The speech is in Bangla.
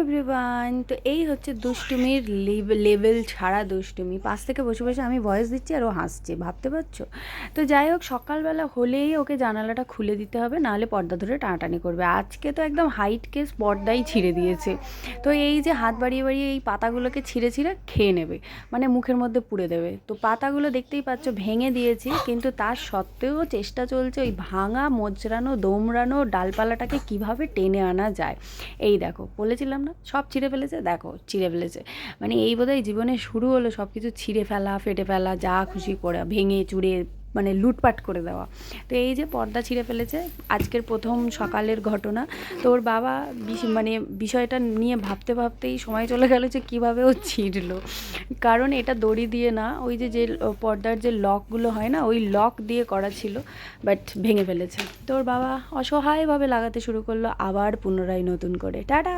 এভরিওয়ান, তো এই হচ্ছে দুষ্টুমির লেভেল ছাড়া দুষ্টুমি। পাশ থেকে বসে বসে আমি ভয়েস দিচ্ছি আর ও হাসছে, ভাবতে পারছো? তো যাই হোক, সকালবেলা হলেই ওকে জানালাটা খুলে দিতে হবে, নাহলে পর্দা ধরে টানাটানি করবে। আজকে তো একদম হাইট কেস, পর্দাই ছিঁড়ে দিয়েছে। তো এই যে হাত বাড়িয়ে বাড়িয়ে এই পাতাগুলোকে ছিঁড়ে ছিঁড়ে খেয়ে নেবে, মানে মুখের মধ্যে পুড়ে দেবে। তো পাতাগুলো দেখতেই পাচ্ছ ভেঙে দিয়েছি, কিন্তু তার সত্ত্বেও চেষ্টা চলছে ওই ভাঙা মোচড়ানো দোমড়ানো ডালপালাটাকে কিভাবে টেনে আনা যায়। এই দেখো, বলেছিলাম না সব ছিঁড়ে ফেলেছে, দেখো ছিঁড়ে ফেলেছে। মানে এই বোধহয় জীবনে শুরু হলো সব কিছু ছিঁড়ে ফেলা, ফেটে ফেলা, যা খুশি করে ভেঙে চুরে, মানে লুটপাট করে দেওয়া। তো এই যে পর্দা ছিঁড়ে ফেলেছে, আজকের প্রথম সকালের ঘটনা। তো ওর বাবা মানে বিষয়টা নিয়ে ভাবতে ভাবতেই সময় চলে গেল যে কীভাবে ও ছিঁড়লো। কারণ এটা দড়ি দিয়ে না, ওই যে যে পর্দার যে লকগুলো হয় না, ওই লক দিয়ে করা ছিল, বাট ভেঙে ফেলেছে। তো ওর বাবা অসহায়ভাবে লাগাতে শুরু করলো আবার পুনরায় নতুন করে। টাটা।